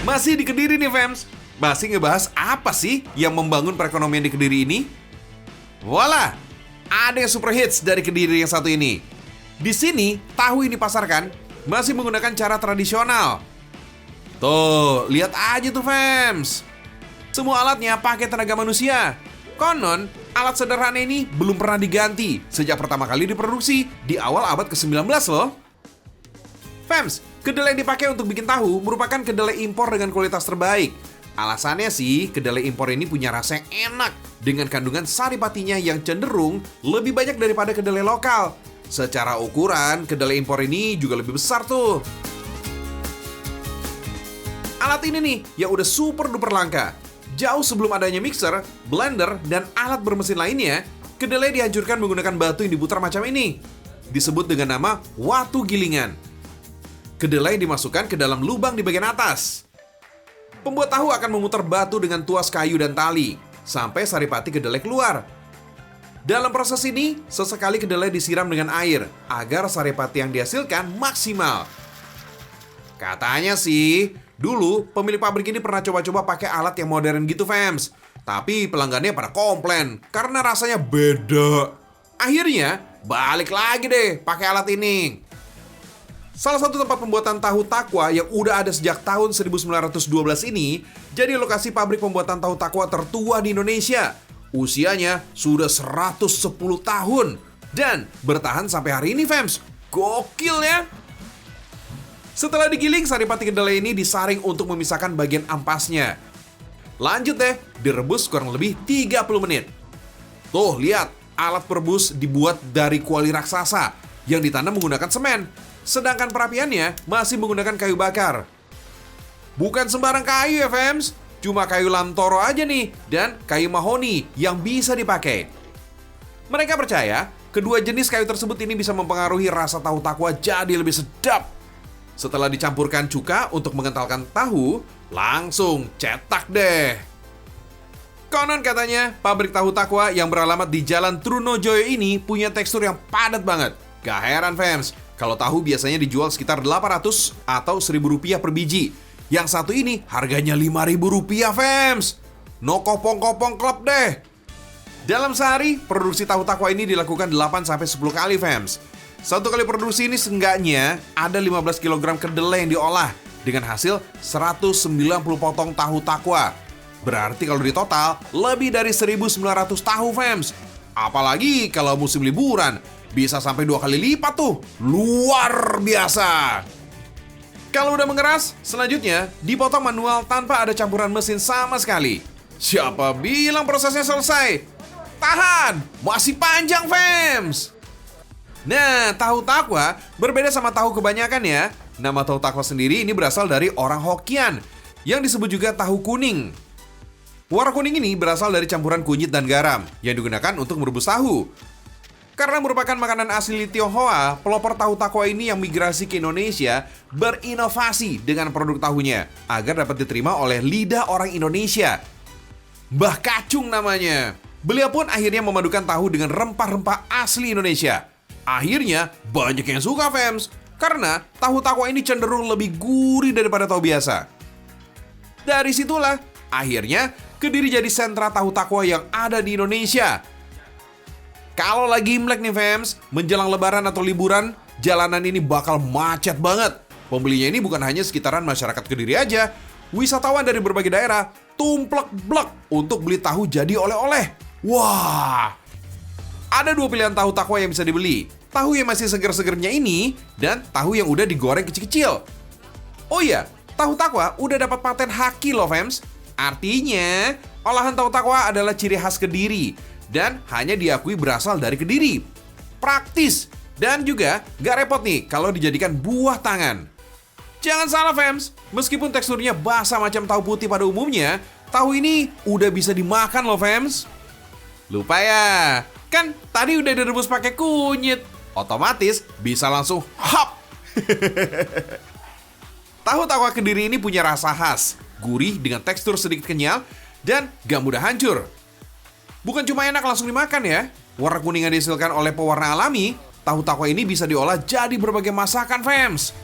Masih di Kediri nih, fams. Masih ngebahas apa sih yang membangun perekonomian di Kediri ini? Voila, ada yang super hits dari Kediri yang satu ini. Di sini, tahu yang dipasarkan masih menggunakan cara tradisional. Tuh, lihat aja tuh, fams. Semua alatnya pakai tenaga manusia. Konon, alat sederhana ini belum pernah diganti sejak pertama kali diproduksi di awal abad ke-19 loh. Fams, kedelai yang dipakai untuk bikin tahu merupakan kedelai impor dengan kualitas terbaik. Alasannya sih, kedelai impor ini punya rasa yang enak dengan kandungan saripatinya yang cenderung lebih banyak daripada kedelai lokal. Secara ukuran, kedelai impor ini juga lebih besar tuh. Alat ini nih yang udah super duper langka. Jauh sebelum adanya mixer, blender, dan alat bermesin lainnya, kedelai dihancurkan menggunakan batu yang diputar macam ini. Disebut dengan nama watu gilingan. Kedelai dimasukkan ke dalam lubang di bagian atas. Pembuat tahu akan memutar batu dengan tuas kayu dan tali, sampai saripati kedelai keluar. Dalam proses ini, sesekali kedelai disiram dengan air, agar saripati yang dihasilkan maksimal. Katanya sih, dulu pemilik pabrik ini pernah coba-coba pakai alat yang modern gitu, fams. Tapi pelanggannya pada komplain karena rasanya beda. Akhirnya balik lagi deh pakai alat ini. Salah satu tempat pembuatan tahu takwa yang udah ada sejak tahun 1912 ini jadi lokasi pabrik pembuatan tahu takwa tertua di Indonesia. Usianya sudah 110 tahun dan bertahan sampai hari ini, fams. Gokil ya. Setelah digiling, saripati kedelai ini disaring untuk memisahkan bagian ampasnya. Lanjut deh, direbus kurang lebih 30 menit. Tuh, lihat, alat perebus dibuat dari kuali raksasa yang ditanam menggunakan semen. Sedangkan perapiannya masih menggunakan kayu bakar. Bukan sembarang kayu ya, fams. Cuma kayu lantoro aja nih, dan kayu mahoni yang bisa dipakai. Mereka percaya, kedua jenis kayu tersebut ini bisa mempengaruhi rasa tahu takwa jadi lebih sedap. Setelah dicampurkan cuka untuk mengentalkan tahu, langsung cetak deh. Konon katanya, pabrik tahu takwa yang beralamat di Jalan Trunojoyo ini punya tekstur yang padat banget. Gak heran, fans, kalau tahu biasanya dijual sekitar 800 atau 1.000 rupiah per biji. Yang satu ini harganya 5.000 rupiah, fans. No kopong-kopong klub deh. Dalam sehari, produksi tahu takwa ini dilakukan 8-10 kali, fans. Satu kali produksi ini seenggaknya ada 15 kg kedelai yang diolah dengan hasil 190 potong tahu takwa. Berarti kalau di total lebih dari 1.900 tahu, fams. Apalagi kalau musim liburan, bisa sampai 2 kali lipat tuh. Luar biasa. Kalau udah mengeras, selanjutnya dipotong manual tanpa ada campuran mesin sama sekali. Siapa bilang prosesnya selesai? Tahan, masih panjang, fams. Nah, tahu takwa berbeda sama tahu kebanyakan ya. Nama tahu takwa sendiri ini berasal dari orang Hokkien yang disebut juga tahu kuning. Warna kuning ini berasal dari campuran kunyit dan garam yang digunakan untuk merebus tahu. Karena merupakan makanan asli Tionghoa, pelopor tahu takwa ini yang migrasi ke Indonesia berinovasi dengan produk tahunya agar dapat diterima oleh lidah orang Indonesia. Mbah Kacung namanya. Beliau pun akhirnya memadukan tahu dengan rempah-rempah asli Indonesia. Akhirnya banyak yang suka, fams, karena tahu takwa ini cenderung lebih gurih daripada tahu biasa. Dari situlah akhirnya Kediri jadi sentra tahu takwa yang ada di Indonesia. Kalau lagi Imlek nih, fams, menjelang lebaran atau liburan, jalanan ini bakal macet banget. Pembelinya ini bukan hanya sekitaran masyarakat Kediri aja. Wisatawan dari berbagai daerah tumplek-blek untuk beli tahu jadi oleh-oleh. Wah, ada 2 pilihan tahu takwa yang bisa dibeli. Tahu yang masih seger-segernya ini dan tahu yang udah digoreng kecil-kecil. Oh iya, tahu takwa udah dapat paten haki loh, fams. Artinya, olahan tahu takwa adalah ciri khas Kediri dan hanya diakui berasal dari Kediri. Praktis dan juga gak repot nih kalau dijadikan buah tangan. Jangan salah, fams, meskipun teksturnya basah macam tahu putih pada umumnya, tahu ini udah bisa dimakan loh, fams. Lupa ya, kan tadi udah direbus pakai kunyit. Otomatis bisa langsung hop. Tahu takwa Kediri ini punya rasa khas, gurih dengan tekstur sedikit kenyal dan gak mudah hancur. Bukan cuma enak langsung dimakan ya. Warna kuning yang dihasilkan oleh pewarna alami, tahu takwa ini bisa diolah jadi berbagai masakan, fams.